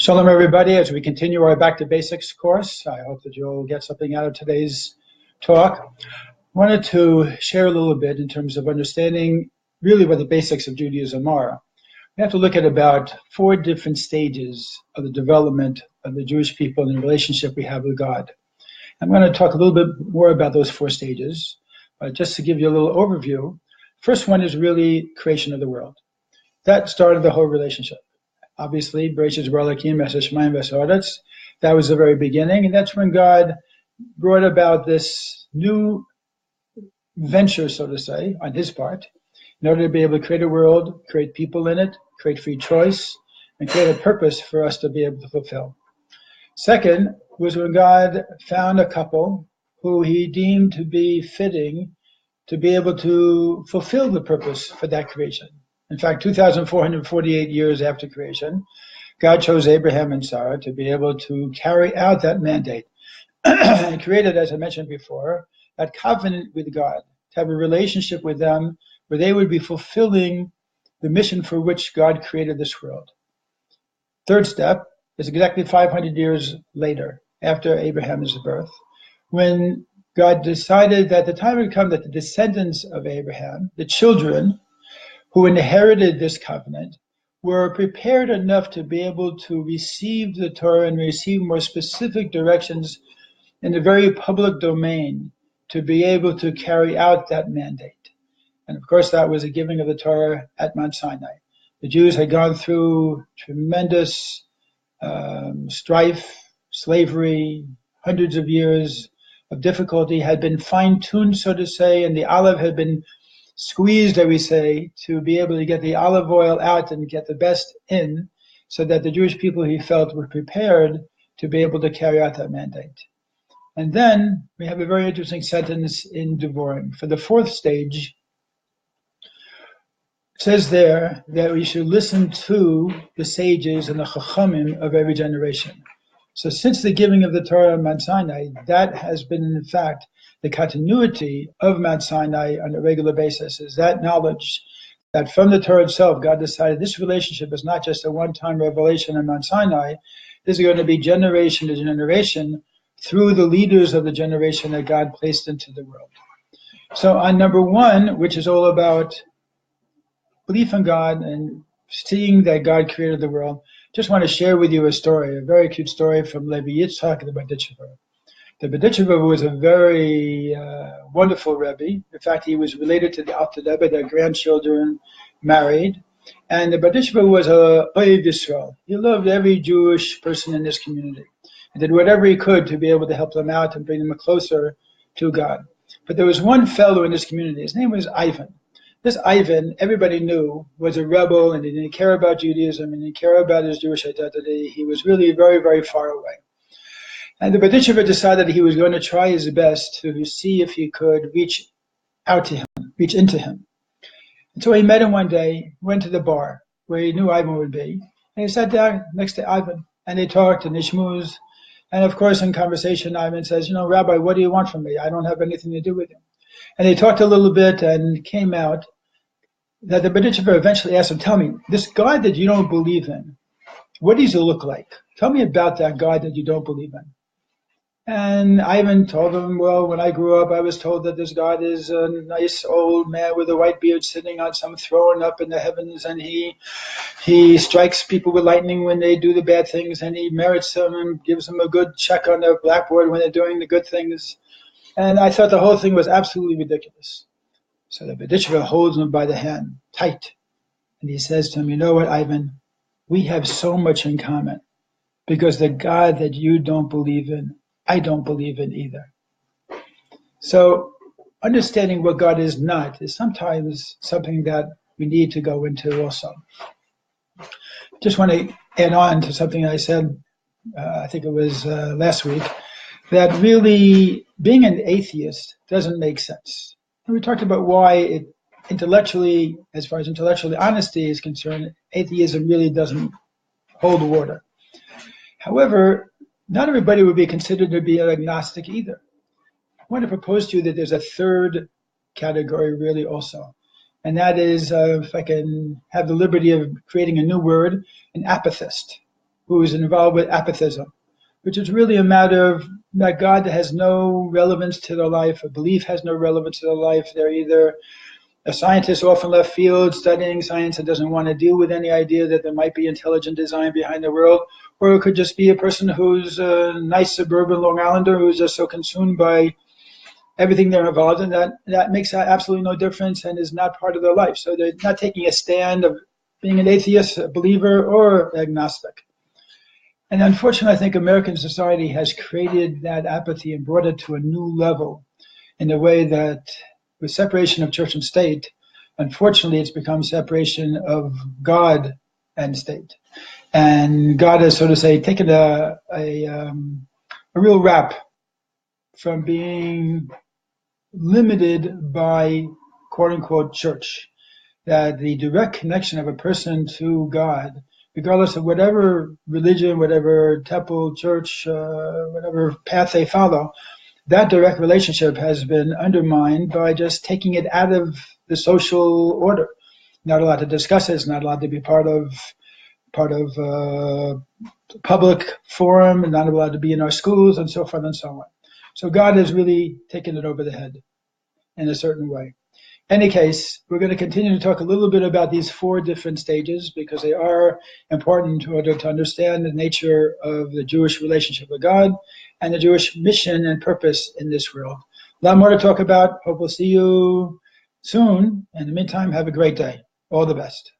Shalom, everybody. As we continue our Back to Basics course, I hope that you'll get something out of today's talk. I wanted to share a little bit in terms of understanding really what the basics of Judaism are. We have to look at about 4 different stages of the development of the Jewish people and the relationship we have with God. I'm going to talk a little bit more about those 4 stages, but just to give you a little overview. First one is really creation of the world. That started the whole relationship. Obviously, Bereshit bara Elokim es hashamayim v'ha'aretz. That was the very beginning, and that's when God brought about this new venture, so to say, on his part, in order to be able to create a world, create people in it, create free choice, and create a purpose for us to be able to fulfill. Second was when God found a couple who he deemed to be fitting to be able to fulfill the purpose for that creation. In fact, 2,448 years after creation, God chose Abraham and Sarah to be able to carry out that mandate and created, as I mentioned before, that covenant with God, to have a relationship with them where they would be fulfilling the mission for which God created this world. Third step is exactly 500 years later, after Abraham's birth, when God decided that the time had come that the descendants of Abraham, the children who inherited this covenant, were prepared enough to be able to receive the Torah and receive more specific directions in the very public domain to be able to carry out that mandate. And of course, that was the giving of the Torah at Mount Sinai. The Jews had gone through tremendous strife, slavery, hundreds of years of difficulty, had been fine-tuned, so to say, and the olive had been squeezed, as we say, to be able to get the olive oil out and get the best in, so that the Jewish people, he felt, were prepared to be able to carry out that mandate. And then we have a very interesting sentence in Devarim. For the 4th stage, it says there that we should listen to the sages and the chachamim of every generation. So since the giving of the Torah on Mount Sinai, that has been, in fact, the continuity of Mount Sinai on a regular basis, is that knowledge that from the Torah itself, God decided this relationship is not just a one-time revelation on Mount Sinai. This is going to be generation to generation through the leaders of the generation that God placed into the world. So on number 1, which is all about belief in God and seeing that God created the world, just want to share with you a story, a very cute story from Levi Yitzchak the Berditchever. The Berditchever was a very wonderful Rebbe. In fact, he was related to the Alter Rebbe. Their grandchildren married. And the Berditchever was a Ohev Yisrael. He loved every Jewish person in this community and did whatever he could to be able to help them out and bring them closer to God. But there was one fellow in this community. His name was Ivan. This Ivan, everybody knew, was a rebel, and he didn't care about Judaism, and he didn't care about his Jewish identity. He was really very, very far away. And the Berditchever decided he was going to try his best to see if he could reach out to him, reach into him. And so he met him one day, went to the bar where he knew Ivan would be, and he sat down next to Ivan, and they talked and they schmoozed. And of course, in conversation, Ivan says, Rabbi, what do you want from me? I don't have anything to do with you. And they talked a little bit and came out that the Berditchever eventually asked him, tell me, this God that you don't believe in, what does he look like? Tell me about that God that you don't believe in. And Ivan told him, well, when I grew up, I was told that this God is a nice old man with a white beard sitting on some throne up in the heavens, and he strikes people with lightning when they do the bad things, and he merits them and gives them a good check on their blackboard when they're doing the good things. And I thought the whole thing was absolutely ridiculous. So the Berditchever holds him by the hand, tight, and he says to him, you know what, Ivan, we have so much in common, because the God that you don't believe in, I don't believe in either. So understanding what God is not is sometimes something that we need to go into also. Just want to add on to something I said, I think it was last week, that really being an atheist doesn't make sense. And we talked about why it intellectually, as far as intellectual honesty is concerned, atheism really doesn't hold water. However, not everybody would be considered to be an agnostic either. I want to propose to you that there's a third category really also. And that is, if I can have the liberty of creating a new word, an apathist. who is involved with apathism, which is really a matter of that God has no relevance to their life, a belief has no relevance to their life. They're either a scientist off in left field studying science and doesn't want to deal with any idea that there might be intelligent design behind the world, or it could just be a person who's a nice suburban Long Islander who's just so consumed by everything they're involved in that makes absolutely no difference and is not part of their life. So they're not taking a stand of being an atheist, a believer, or agnostic. And unfortunately, I think American society has created that apathy and brought it to a new level in a way that with separation of church and state, unfortunately, it's become separation of God and state. And God has, so to say, taken a real rap from being limited by quote unquote church, that the direct connection of a person to God, regardless of whatever religion, whatever temple, church, whatever path they follow, that direct relationship has been undermined by just taking it out of the social order. Not allowed to discuss it, it's not allowed to be part of public forum, and not allowed to be in our schools, and so forth and so on. So God has really taken it over the head in a certain way. In any case, we're going to continue to talk a little bit about these 4 different stages because they are important in order to understand the nature of the Jewish relationship with God and the Jewish mission and purpose in this world. A lot more to talk about. Hope we'll see you soon. In the meantime, have a great day. All the best.